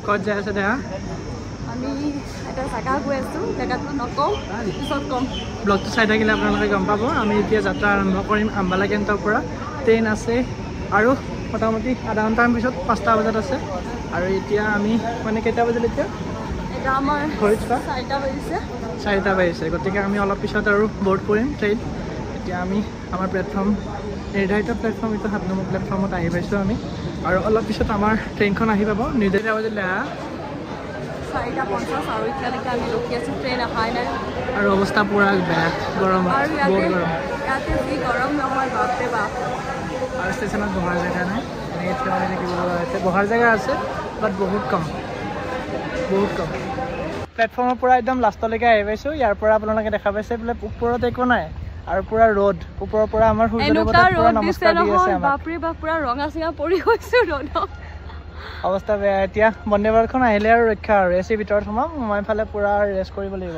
ক'ত যাই আছে দেখা আমি এটা জাগা গৈ আছোঁ জেগাটো নকওঁ পিছত ক'ম ব্লগটো চাই থাকিলে আপোনালোকে গম পাব আমি এতিয়া যাত্ৰা আৰম্ভ কৰিম আম্বালা কেন্দ্ৰৰ পৰা ট্ৰেইন আছে আৰু মোটামুটি আধা ঘণ্টামান পিছত 5টা বজাত আছে আৰু এতিয়া আমি মানে কেইটা বাজিল এতিয়া এটা আমাৰ ঘৰত 4টা বাজিছে 4টা বাজিছে গতিকে আমি অলপ পিছত আৰু বৰ্ড কৰিম ট্ৰেইন এতিয়া আমি আমাৰ প্লেটফৰ্ম নিৰ্ধাৰিত প্লেটফৰ্ম এইটো 7 নম্বৰ প্লেটফৰ্মত আহি পাইছোঁ আমি আৰু অলপ পিছত আমাৰ ট্ৰেইনখন আহি পাব নিৰ্ধাৰিত বাজিলে 4:50 আৰু এতিয়ালৈকে আমি ৰখি আছোঁ ট্ৰেইন অহাই নাই আৰু অৱস্থা পূৰা বেয়া গৰম আৰু ইয়াতে যি গৰম নহয় বাপৰে বাপ আৰু ষ্টেচনত বহাৰ জেগা নাই এনেকৈ থিয় হৈ থাকিব লগা হৈছে বহাৰ জেগা আছে বাট বহুত কম প্লেটফৰ্মৰ পৰা একদম লাষ্টলৈকে আহি পাইছোঁ ইয়াৰ পৰা আপোনালোকে দেখা পাইছে বোলে ওপৰত একো নাই আৰু পুৰা ৰ'দ ওপৰৰ পৰা আমাৰ সূৰ্য দেৱতাক পুৰা নমস্কাৰ দি আছে আমাক বাপৰে বাপ পুৰা ৰঙা চিঙা পৰি গৈছোঁ ৰ'দত অৱস্থা বেয়া এতিয়া বন্দে ভাৰতখন আহিলে আৰু ৰক্ষা আৰু এচিৰ ভিতৰত সোমাম মই ফালে পুৰা ৰেষ্ট কৰিব লাগিব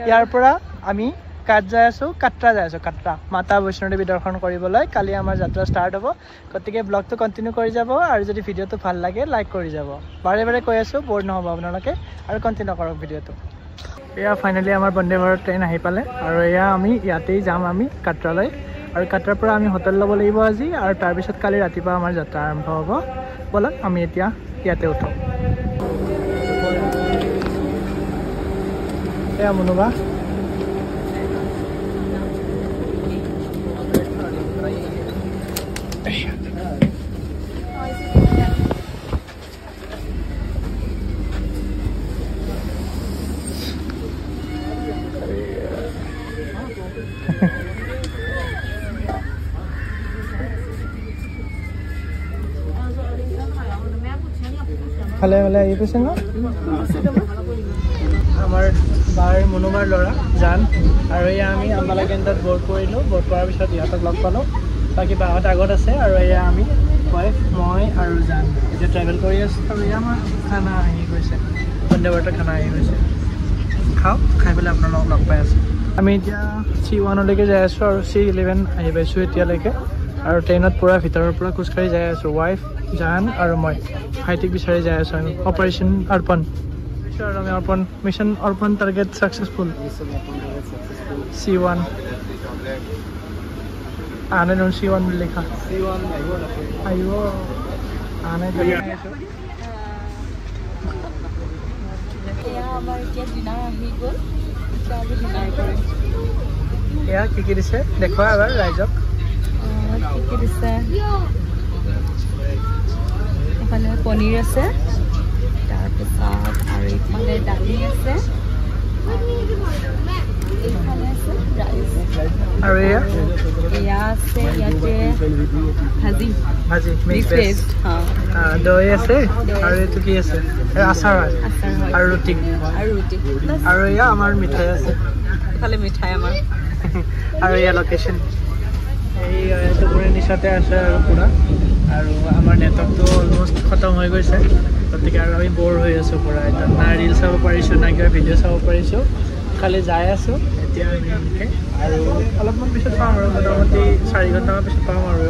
ইয়াৰ পৰা আমি কাটৰা যাই আছোঁ কাটৰা মাতা বৈষ্ণোদেৱী দৰ্শন কৰিবলৈ কালি আমাৰ যাত্ৰা ষ্টাৰ্ট হ'ব গতিকে ব্লগটো কণ্টিনিউ কৰি যাব আৰু যদি ভিডিঅ'টো ভাল লাগে লাইক কৰি যাব বাৰে বাৰে কৈ আছোঁ ব'ৰ নহ'ব আপোনালোকে আৰু কণ্টিনিউ কৰক ভিডিঅ'টো এয়া ফাইনেলি আমাৰ বন্দে ভাৰত ট্ৰেইন আহি পালে আৰু এয়া আমি ইয়াতেই যাম আমি কাটৰালৈ আৰু কাটৰাৰ পৰা আমি হোটেল ল'ব লাগিব আজি আৰু তাৰপিছত কালি ৰাতিপুৱা আমাৰ যাত্ৰা আৰম্ভ হ'ব ব'লক আমি এতিয়া ইয়াতে উঠোঁ এয়া মুনুবা ভালে ভালে আহি পাইছে ন আমাৰ বাৰ মনোবাৰ ল'ৰা জান আৰু এয়া আমি আম্বালা কেন্দ্ৰত বৰ্ড কৰিলোঁ বৰ্ড কৰাৰ পিছত ইহঁতক লগ পালোঁ বাকী বাহঁত আগত আছে আৰু এয়া আমি ৱাইফ মই আৰু জান এতিয়া ট্ৰেভেল কৰি আছোঁ আৰু এয়া আমাৰ খানা আহি গৈছে বন্দে ভাৰতৰ খানা আহি গৈছে খাওঁ খাই পেলাই আপোনালোকক লগ পাই আছোঁ আমি এতিয়া C1লৈকে যাই আছোঁ আৰু C11 আহি পাইছোঁ এতিয়ালৈকে আৰু ট্ৰেইনত পূৰা ভিতৰৰ পৰা খোজকাঢ়ি যাই আছোঁ ৱাইফ জান আৰু মই ভাইটিক বিচাৰি যাই আছোঁ আমি অপাৰেশ্যন অৰ্পণ আৰু আমি অৰ্পণ মিছন অৰ্পণ টাৰ্গেট ছাকচেছফুল C1 আনে দেখোন C1 বুলি লিখা আহিব আনে এয়া কি কি দিছে দেখুৱা এবাৰ ৰাইজক কি দিছে এফালে পনীৰ আছে তাৰপিছত আৰু এইফালে দালি আছে এইফালে আছে ৰাইচ আৰু এয়া আছে ইয়াতে ভাজি মিক্স ভেজ দৈ আছে আৰু এইটো কি আছে আচাৰ হয় আৰু ৰুটি আৰু এয়া আমাৰ মিঠাই আছে এইফালে মিঠাই আমাৰ আৰু এয়া লোকেশ্যন এই দুপৰীয়া নিচাতে আছে আৰু পূৰা আৰু আমাৰ নেটৱৰ্কটো অলমষ্ট খতম হৈ গৈছে গতিকে আৰু আমি ব'ৰ হৈ আছোঁ পূৰা এতিয়া না ৰিল চাব পাৰিছোঁ না কিবা ভিডিঅ' চাব পাৰিছোঁ খালি যাই আছোঁ এতিয়া এনেকৈ আৰু অলপমান পিছত পাম আৰু মোটামুটি 4 ঘণ্টামান পিছত পাম আৰু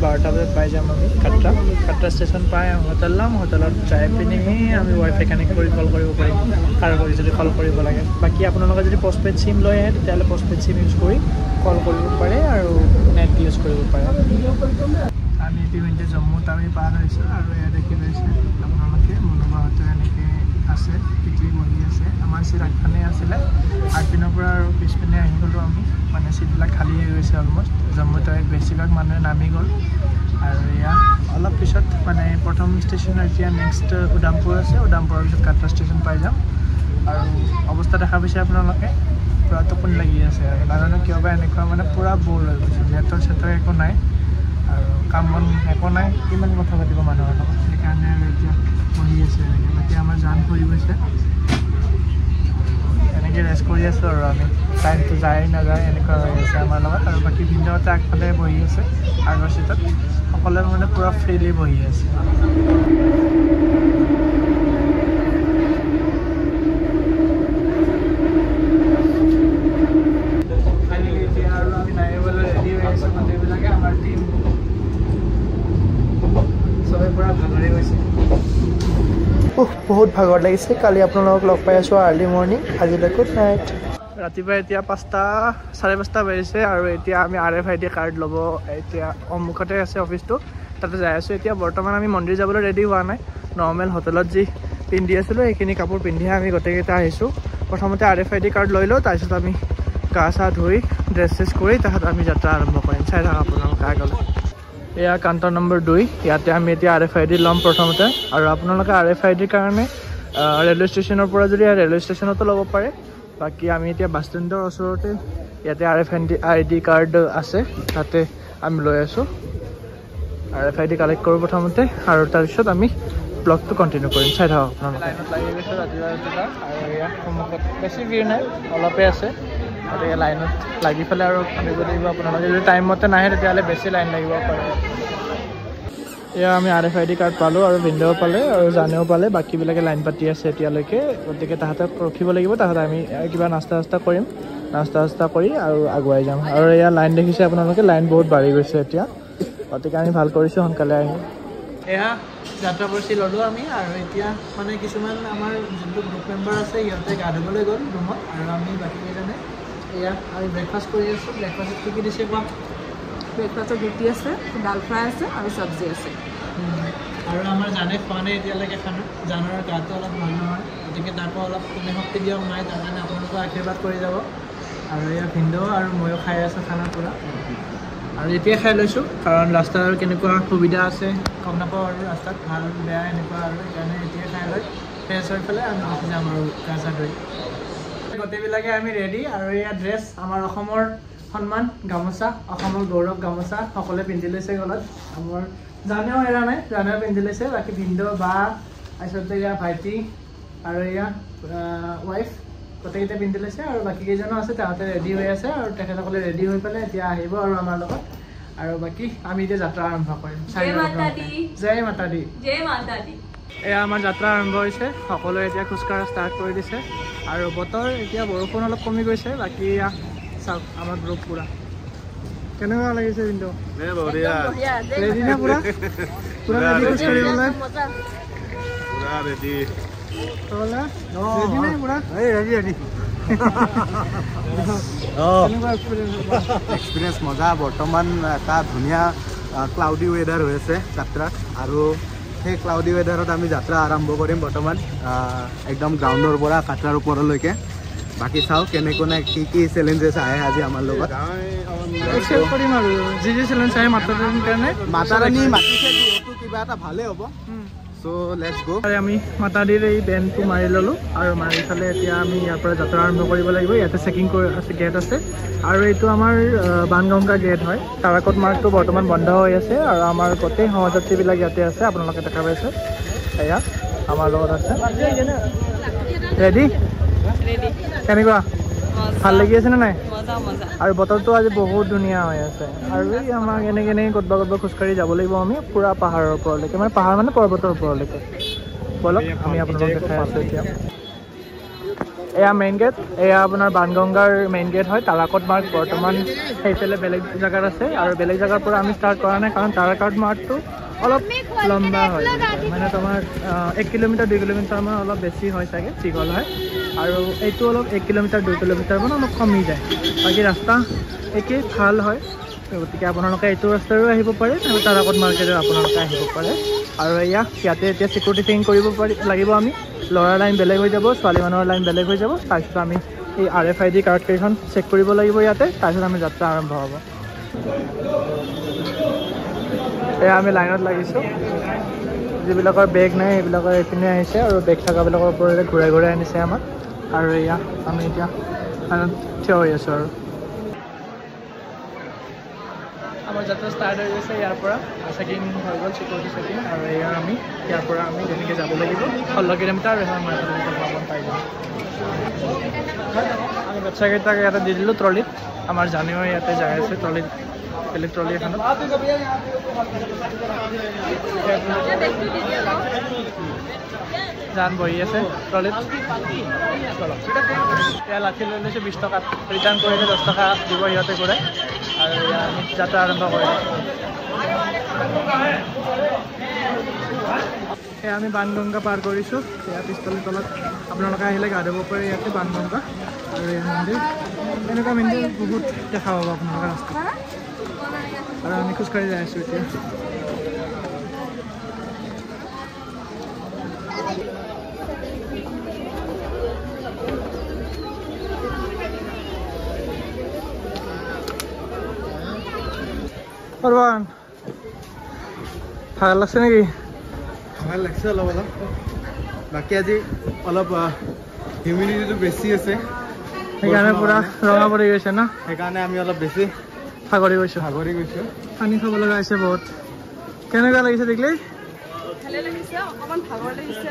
12টা বজাত পাই যাম আমি কাটৰা ষ্টেচন পাই হোটেল ল'ম হোটেলত যাই পিনেহে আমি ৱাইফাই কানেক্ট কৰি কল কৰিব পাৰিম কাৰোবাক যদি কল কৰিব লাগে বাকী আপোনালোকে যদি পষ্টপেইড চিম লৈ আহে তেতিয়াহ'লে পষ্টপেইড চিম ইউজ কৰি কল কৰিব পাৰে আৰু নেট ইউজ কৰিব পাৰে আমি ইতিমধ্যে জম্মুত আমি পাৰ হৈছোঁ আৰু এয়া দেখি পাইছে আপোনালোকে মনোবাহঁতে এনেকৈ আছে পিটি বহি আছে আমাৰ চিট আগপিনে আছিলে আগপিনৰ পৰা আৰু পিছপিনে আহি গ'লোঁ আমি মানে চিটবিলাক খালী হৈ গৈছে অলমষ্ট জম্মুত বেছিভাগ মানুহে নামি গ'ল আৰু এয়া অলপ পিছত মানে প্ৰথম ষ্টেচন এতিয়া নেক্সট উদামপুৰ আছে উদামপুৰৰ পিছত কাটৰা ষ্টেচন পাই যাম আৰু অৱস্থা দেখা পাইছে আপোনালোকে পূৰা টোপনি লাগি আছে আৰু নাজানো কিয় বা এনেকুৱা মানে পূৰা ব'ৰ হৈ গৈছে নেটৱৰ্ক চেটৱৰ্ক একো নাই আৰু কাম বন একো নাই কিমান কথা পাতিব মানুহৰ লগত সেইকাৰণে আৰু এতিয়া বহি আছে এনেকৈ বাকী আমাৰ জান পৰি গৈছে এনেকৈ ৰেষ্ট কৰি আছোঁ আৰু আমি টাইমটো যায় নাযায় এনেকুৱা হৈ আছে আমাৰ লগত আৰু বাকী ভিন্দাহঁতে আগফালে বহি আছে আগৰ চিটত সকলোৱে মানে পূৰা ফ্ৰীলি বহি আছে বহুত ভাগৰ লাগিছে কালি আপোনালোকক লগ পাই আছোঁ আৰ্লি মৰ্ণিং আজিলৈ গুড নাইট ৰাতিপুৱা এতিয়া 5:30 বাজিছে আৰু এতিয়া আমি RFID কাৰ্ড ল'ব এতিয়া সন্মুখতে আছে অফিচটো তাতে যাই আছোঁ এতিয়া বৰ্তমান আমি মন্দিৰ যাবলৈ ৰেডি হোৱা নাই নৰ্মেল হোটেলত যি পিন্ধি আছিলোঁ সেইখিনি কাপোৰ পিন্ধিহে আমি গোটেইকেইটা আহিছোঁ প্ৰথমতে RFID কাৰ্ড লৈ লওঁ তাৰপিছত আমি গা চা ধুই ড্ৰেছ চেছ কৰি তাহাঁত আমি যাত্ৰা আৰম্ভ কৰিম চাই থাকক আপোনালোকে আগলৈ এয়া কাউণ্টাৰ নম্বৰ 2 ইয়াতে আমি এতিয়া RFID ল'ম প্ৰথমতে আৰু আপোনালোকে RFIDৰ কাৰণে ৰেলৱে ষ্টেচনৰ পৰা যদি ৰেলৱে ষ্টেচনতো ল'ব পাৰে বাকী আমি এতিয়া বাছ ষ্টেণ্ডৰ ওচৰতে ইয়াতে RFID কাৰ্ড আছে তাতে আমি লৈ আছোঁ RFID কালেক্ট কৰোঁ প্ৰথমতে আৰু তাৰপিছত আমি ব্লগটো কণ্টিনিউ কৰিম চাই থাকক আপোনালোকে লাইনত লাগি গৈছে ৰাতিপুৱা আৰু এয়া সন্মুখত বেছি ভিৰ নাই অলপে আছে গতিকে লাইনত লাগি পেলাই আৰু আনিব লাগিব আপোনালোকে যদি টাইমমতে নাহে তেতিয়াহ'লে বেছি লাইন লাগিব পাৰে এয়া আমি RFID কাৰ্ড পালোঁ আৰু ভিনদেউ পালে আৰু জানেও পালে বাকীবিলাকে লাইন পাতি আছে এতিয়ালৈকে গতিকে তাহাঁতক ৰখিব লাগিব তাহাঁতে আমি কিবা নাস্তা কৰিম নাস্তা কৰি আৰু আগুৱাই যাম আৰু এয়া লাইন দেখিছে আপোনালোকে লাইন বহুত বাঢ়ি গৈছে এতিয়া গতিকে আমি ভাল কৰিছোঁ সোনকালে আহি এয়া যাত্ৰা পৰিচি ল'লোঁ আমি আৰু এতিয়া মানে কিছুমান আমাৰ যোনটো গ্ৰুপ মেম্বাৰ আছে সিহঁতে গা ধুবলৈ গ'ল ৰুমত আৰু আমি বাকীকেইজনে এয়া আমি ব্ৰেকফাষ্ট কৰি আছোঁ ব্ৰেকফাষ্টত কি দিছে কোৱা ব্ৰেকফাষ্টত ৰুটি আছে ডাল ফ্ৰাই আছে আৰু চব্জি আছে আৰু আমাৰ জানে খোৱা নাই এতিয়ালৈকে খানা জানৰ গাটো অলপ ভাল নহয় গতিকে তাকো অলপ কোনে শক্তি দিয়ক নাই তাৰ কাৰণে আপোনালোকক আশীৰ্বাদ কৰি যাব আৰু এয়া ভিনদেউ আৰু ময়ো খাই আছোঁ খানা পূৰা আৰু এতিয়াই খাই লৈছোঁ কাৰণ ৰাস্তাৰ কেনেকুৱা সুবিধা আছে গম নাপাওঁ আৰু ৰাস্তাত ভাল বেয়া এনেকুৱা আৰু সেইকাৰণে এতিয়াই খাই লৈ ফ্ৰেছ হৈ পেলাই আমি উঠি যাম আৰু গা চা ধুই গোটেইবিলাকে আমি ৰেডি আৰু এয়া ড্ৰেছ আমাৰ অসমৰ সন্মান গামোচা অসমৰ গৌৰৱ গামোচা সকলোৱে পিন্ধি লৈছে গলত আমাৰ জানেও এৰা নাই জানেও পিন্ধি লৈছে বাকী ভিনদেউ বা তাৰপিছতে এয়া ভাইটি আৰু এয়া ৱাইফ গোটেইকেইটা পিন্ধি লৈছে আৰু বাকীকেইজনো আছে তাহাঁতে ৰেডি হৈ আছে আৰু তেখেতসকলে ৰেডি হৈ পেলাই এতিয়া আহিব আৰু আমাৰ লগত আৰু বাকী আমি এতিয়া যাত্ৰা আৰম্ভ কৰিম জয় মাতা দি এয়া আমাৰ যাত্ৰা আৰম্ভ হৈছে সকলোৱে এতিয়া খোজকাঢ়া ষ্টাৰ্ট কৰি দিছে আৰু বতৰ এতিয়া বৰষুণ অলপ কমি গৈছে বাকী চাওক আমাৰ গ্ৰুপ পূৰা কেনেকুৱা লাগিছে কিন্তু ৰেডি নে পূৰা পূৰা ৰেডি খোজ কাঢ়িবলৈ এক্সপিৰিয়েঞ্চ মজা বৰ্তমান এটা ধুনীয়া ক্লাউডি ৱেডাৰ হৈ আছে যাত্ৰাত আৰু সেই ক্লাউডি ৱেডাৰত আমি যাত্ৰা আৰম্ভ কৰিম বৰ্তমান একদম গ্ৰাউণ্ডৰ পৰা কাটৰাৰ ওপৰলৈকে বাকী চাওঁ কেনেকুৱা কি চেলেঞ্জেছ আহে আজি আমাৰ লগত মাতাৰাণী মাতিছে যিহেতু কিবা এটা ভালেই হ'ব চ' লেটছ গো আমি মাতাদিৰ এই বেণ্ডটো মাৰি ল'লোঁ আৰু মাৰি পেলাই এতিয়া আমি ইয়াৰ পৰা যাত্ৰা আৰম্ভ কৰিব লাগিব ইয়াতে চেকিং আছে গেট আছে আৰু এইটো আমাৰ বানগংগা গেট হয় তাৰাকট মাৰ্গটো বৰ্তমান বন্ধ হৈ আছে আৰু আমাৰ গোটেই সহযাত্ৰীবিলাক ইয়াতে আছে আপোনালোকে দেখা পাইছে এয়া আমাৰ লগত আছে ৰেডি কেনেকুৱা ভাল লাগি আছে নে নাই আৰু বতৰটো আজি বহুত ধুনীয়া হৈ আছে আৰু এই আমাক এনেকৈ ক'ৰবাত খোজকাঢ়ি যাব লাগিব আমি পূৰা পাহাৰৰ ওপৰলৈকে মানে পাহাৰ মানে পৰ্বতৰ ওপৰলৈকে ব'লক আমি আপোনালোকক দেখাই আছোঁ এতিয়া এয়া মেইন গেট এয়া আপোনাৰ বানগংগাৰ মেইন গেট হয় তাৰাকট মাৰ্গ বৰ্তমান সেইফালে বেলেগ জেগাত আছে আৰু বেলেগ জেগাৰ পৰা আমি ষ্টাৰ্ট কৰা নাই কাৰণ তাৰাকট মাৰ্গটো অলপ লম্বা হয় মানে তোমাৰ 1 কিলোমিটাৰ 2 কিলোমিটাৰমান অলপ বেছি হয় চাগে দীঘল হয় আৰু এইটো অলপ 1 কিলোমিটাৰ 2 কিলোমিটাৰমান অলপ কমি যায় বাকী ৰাস্তা একেই ভাল হয় গতিকে আপোনালোকে এইটো ৰাস্তাৰো আহিব পাৰে আৰু তাৰাকট মাৰ্গেৰে আপোনালোকে আহিব পাৰে আৰু ইয়াতে এতিয়া চিকিউৰিটি চেকিং কৰিব লাগিব আমি ল'ৰাৰ লাইন বেলেগ হৈ যাব ছোৱালী মানুহৰ লাইন বেলেগ হৈ যাব তাৰপিছত আমি এই RFID কাৰ্ডকেইখন চেক কৰিব লাগিব ইয়াতে তাৰপিছত আমি যাত্ৰা আৰম্ভ হ'ব এয়া আমি লাইনত লাগিছোঁ যিবিলাকৰ বেগ নাই সেইবিলাকৰ এইপিনে আহিছে আৰু বেগ থকাবিলাকৰ ওপৰতে ঘূৰাই আনিছে আমাক আৰু এয়া আমি এতিয়া থিয় হৈ আছোঁ আৰু আমাৰ যাত্ৰা ষ্টাৰ্ট হৈ গৈছে ইয়াৰ পৰা চেকিং হৈ গ'ল চিকিউৰিটি চেকিং আৰু এয়া আমি ইয়াৰ পৰা আমি যেনেকৈ যাব লাগিব 16 কিলোমিটাৰ আৰু এখন মাৰ্কেট পাই যাম আমি বাচ্চাকেইটাক ইয়াতে দি দিলোঁ ট্ৰলিত আমাৰ জানেও ইয়াতে যাই আছে ট্ৰলিত বেলেগ ট্ৰলি এখনত জান বহি আছে ট্ৰলিত এতিয়া লাঠি লৈ লৈছোঁ 20 টকাত ৰিটাৰ্ণ কৰিলে 10 টকা দিব সিহঁতে ঘূৰাই আৰু আমি যাত্ৰা আৰম্ভ কৰিলোঁ এয়া আমি বাণগংগা পাৰ কৰিছোঁ এয়া পিছফালে তলত আপোনালোকে আহিলে গা ধুব পাৰে ইয়াতে বাণগংগা আৰু এই মন্দিৰ এনেকুৱা মন্দিৰ বহুত দেখা পাব আপোনালোকে ৰাস্তাত আৰু আমি খোজকাঢ়ি যাই আছোঁ এতিয়া অৰবান ভাল লাগছে নেকি ভাল লাগছে অলপ অলপ বাকী আজি অলপ হিউমিডিটিটো বেছি আছে সেইকাৰণে পুৰা ৰঙা পৰি গৈছে ন সেইকাৰণে আমি অলপ বেছি ভাগৰি গৈছোঁ পানী খাব লগা হৈছে বহুত কেনেকুৱা লাগিছে দেখিলে ভালে লাগিছে অকমান ভাগৰ লাগিছে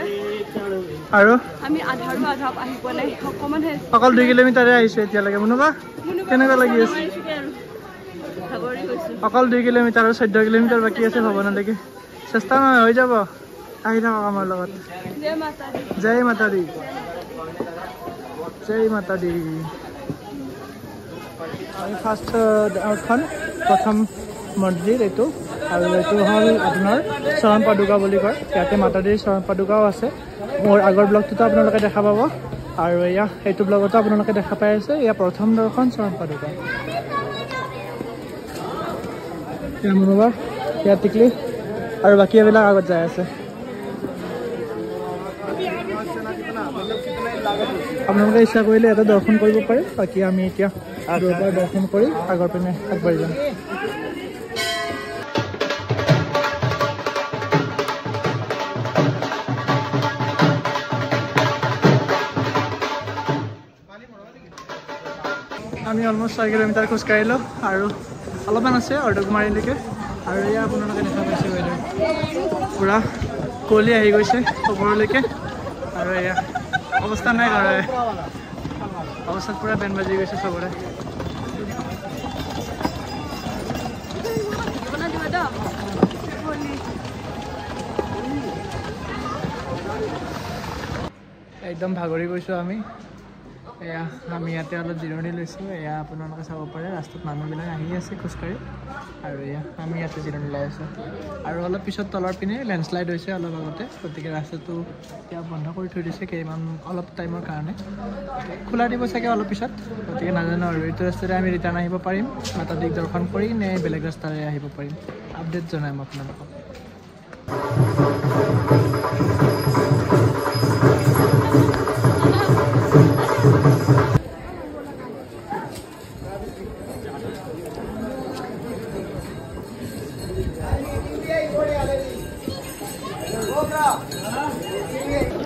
আৰু আমি আধাৰো আধা আহি পোৱা নাই অকমানহে অকল 2 কিলোমিটাৰে আহিছোঁ এতিয়ালৈকে মুনুবা কেনেকুৱা লাগি আছে ভাগৰি গৈছোঁ অকল 2 কিলোমিটাৰ আৰু 14 কিলোমিটাৰ বাকী আছে ভৱনলৈকে চেষ্টা নহয় হৈ যাব আহি থাকক আমাৰ লগত জয় মাতা দি জয় মাতা দি আমি ফাৰ্ষ্ট প্ৰথম মন্দিৰ এইটো আৰু এইটো হ'ল আপোনাৰ চৰণ পাদুকা বুলি কয় ইয়াতে মাতা দিৰ চৰণ পাদুকাও আছে মোৰ আগৰ ব্লগটোতো আপোনালোকে দেখা পাব আৰু এয়া এইটো ব্লগতো আপোনালোকে দেখা পাই আছে এয়া প্ৰথম দৰ্শন চৰণ পাদুকা এয়া মনোবা এয়া টিকলি আৰু বাকী এইবিলাক আগত যাই আছে আপোনালোকে ইচ্ছা কৰিলে এটা দৰ্শন কৰিব পাৰে বাকী আমি এতিয়া দুবাৰ দৰ্শন কৰি আগৰ পিনে আগবাঢ়ি যাম আমি অলমষ্ট 4 কিলোমিটাৰ খোজকাঢ়িলোঁ আৰু অলপমান আছে অৰ্ধকুমাৰীলৈকে আৰু এয়া আপোনালোকে দেখা পাইছে বাইদেউ পুৰা কুঁৱলী আহি গৈছে ওপৰলৈকে আৰু এয়া অৱস্থা নাই ঘৰে অৱস্থাত পুৰা বেন বাজি গৈছে চবৰে একদম ভাগৰি গৈছোঁ আমি এয়া আমি ইয়াতে অলপ জিৰণি লৈছোঁ এয়া আপোনালোকে চাব পাৰে ৰাস্তাত মানুহবিলাক আহি আছে খোজকাঢ়ি আৰু এয়া আমি ইয়াতে জিৰণি লৈ আছোঁ আৰু অলপ পিছত তলৰ পিনে লেণ্ডশ্লাইড হৈছে অলপ আগতে গতিকে ৰাস্তাটো এতিয়া বন্ধ কৰি থৈ দিছে অলপ টাইমৰ কাৰণে খোলা দিব চাগে অলপ পিছত গতিকে নাজানো আৰু এইটো ৰাস্তাৰে আমি ৰিটাৰ্ণ আহিব পাৰিম মাতা দিক দৰ্শন কৰি নে বেলেগ ৰাস্তাৰে আহিব পাৰিম আপডেট জনাম আপোনালোকক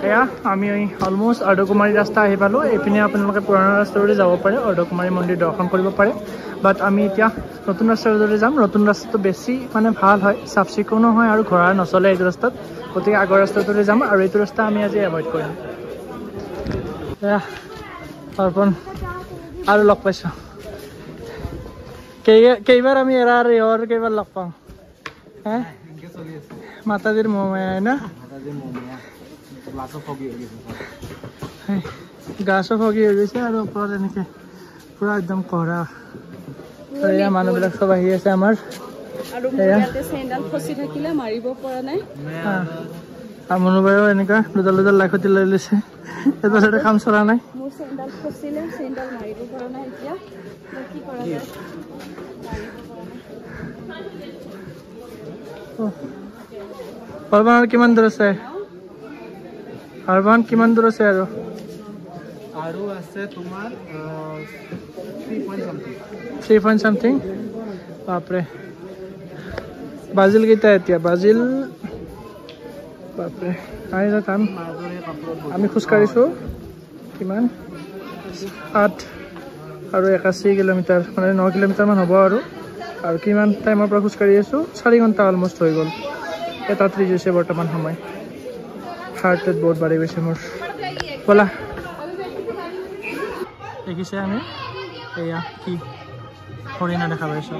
এয়া আমি অলমষ্ট অৰ্ধকুমাৰী ৰাস্তা আহি পালোঁ এইপিনে আপোনালোকে পুৰণা ৰাস্তাৰে যাব পাৰে অৰ্ধকুমাৰী মন্দিৰ দৰ্শন কৰিব পাৰে বাট আমি এতিয়া নতুন ৰাস্তাৰ জৰিয়তে যাম নতুন ৰাস্তাটো বেছি মানে ভাল হয় চাফ চিকুণো হয় আৰু ঘোঁৰা নচলে এইটো ৰাস্তাত গতিকে আগৰ ৰাস্তাটোৰে যাম আৰু এইটো ৰাস্তা আমি আজি এভইড কৰিম এয়া অৰ্পণ আৰু লগ পাইছোঁ কেইবাৰ আমি এৰাৰ ইহঁৰ কেইবাৰ লগ পাওঁ হে মাতাজীৰ মমায়া হয় না গাছো ফগি হৈ গৈছে আৰু ওপৰত এনেকৈ পুৰা একদম কহৰা এয়া মানুহবিলাক চব আহি আছে আমাৰ মনোবায়ো এনেকুৱা দুডাল লাখতি লৈ লৈছে এইটো কাম চলা নাই অৰবান কিমান দূৰ আছে অৰবান কিমান দূৰ আছে আৰু আছে তোমাৰ 3 point something বাপৰে বাজিল কেইটা এতিয়া বাজিল বাপৰে আহি যাম আমি খোজকাঢ়িছোঁ কিমান 8 আৰু 81 কিলোমিটাৰ মানে 9 কিলোমিটাৰমান হ'ব আৰু কিমান টাইমৰ পৰা খোজকাঢ়ি আছোঁ 4 ঘণ্টা অলমষ্ট হৈ গ'ল এটা 30 হৈছে বৰ্তমান সময় হাৰ্ট ৰেট বহুত বাঢ়ি গৈছে মোৰ ব'লা দেখিছে আমি এয়া কি হৰিণা দেখা পাইছোঁ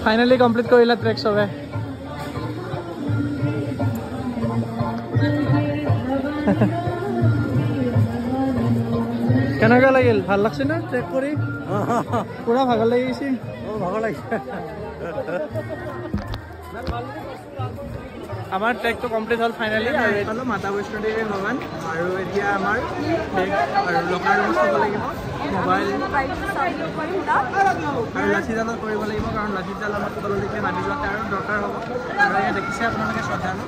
ফাইনেলি কমপ্লিট কৰিলা ট্ৰেক চবে কেনেকুৱা লাগিল ভাল লাগছে না ট্ৰেক কৰি পুৰা ভাগৰ লাগি গৈছে ভাগৰ লাগিছে আমাৰ ট্ৰেকটো কমপ্লিট হ'ল ফাইনেলি আৰু এইফালে মাতা বৈষ্ণো দেৱী ভৱন আৰু এতিয়া আমাৰ বেগ আৰু লকাৰ ৰুমত থ'ব লাগিব মোবাইল আৰু লাঠিডালত কৰিব লাগিব কাৰণ লাঠিডাল আমাৰ তললৈকে নামি যোৱাতে আৰু দৰকাৰ হ'ব আৰু ইয়াত দেখিছে আপোনালোকে শ্ৰদ্ধালু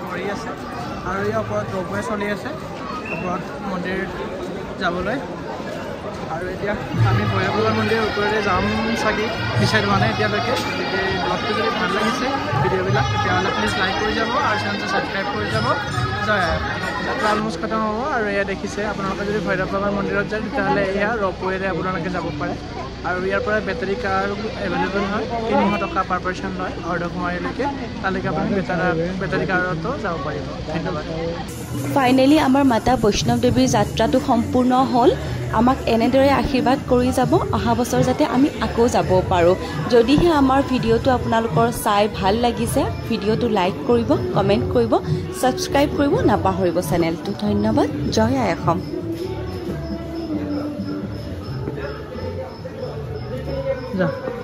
কৰি আছে আৰু ইয়াৰ ওপৰত ৰ'পৱে চলি আছে ওপৰত মন্দিৰ যাবলৈ আৰু এতিয়া আমি ভৈৰৱকুণ্ড মন্দিৰৰ ওপৰতে যাম চাগে ডিচাইড হোৱা নাই এতিয়ালৈকে গতিকে ব্লগটো যদি ভাল লাগিছে ভিডিঅ'বিলাক তেতিয়াহ'লে প্লিজ লাইক কৰি যাব আৰু চেনেলটো ছাবস্ক্ৰাইব কৰি যাব যাত্ৰা অলমষ্ট খতম হ'ব আৰু এয়া দেখিছে আপোনালোকে যদি ভৈৰৱকুণ্ড মন্দিৰত যায় তেতিয়াহ'লে এয়া ৰ'পৱেৰে আপোনালোকে যাব পাৰে আৰু ইয়াৰ পৰা বেটাৰী কাৰ এভেইলেবল হয় 300 টকা পাৰ পাৰ্চন লয় অৰ্ধকুমাৰীলৈকে তালৈকে আপুনি বেটাৰী কাৰতো যাব পাৰিব ধন্যবাদ ফাইনেলি আমাৰ মাতা বৈষ্ণৱ দেৱীৰ যাত্ৰাটো সম্পূৰ্ণ হ'ল আমাক এনেদৰে আশীৰ্বাদ কৰি যাব অহা বছৰ যাতে আমি আকৌ যাব পাৰোঁ যদিহে আমাৰ ভিডিঅ'টো আপোনালোকৰ চাই ভাল লাগিছে ভিডিঅ'টো লাইক কৰিব কমেণ্ট কৰিব ছাবস্ক্ৰাইব কৰিব নাপাহৰিব চেনেলটো ধন্যবাদ জয় আই অসম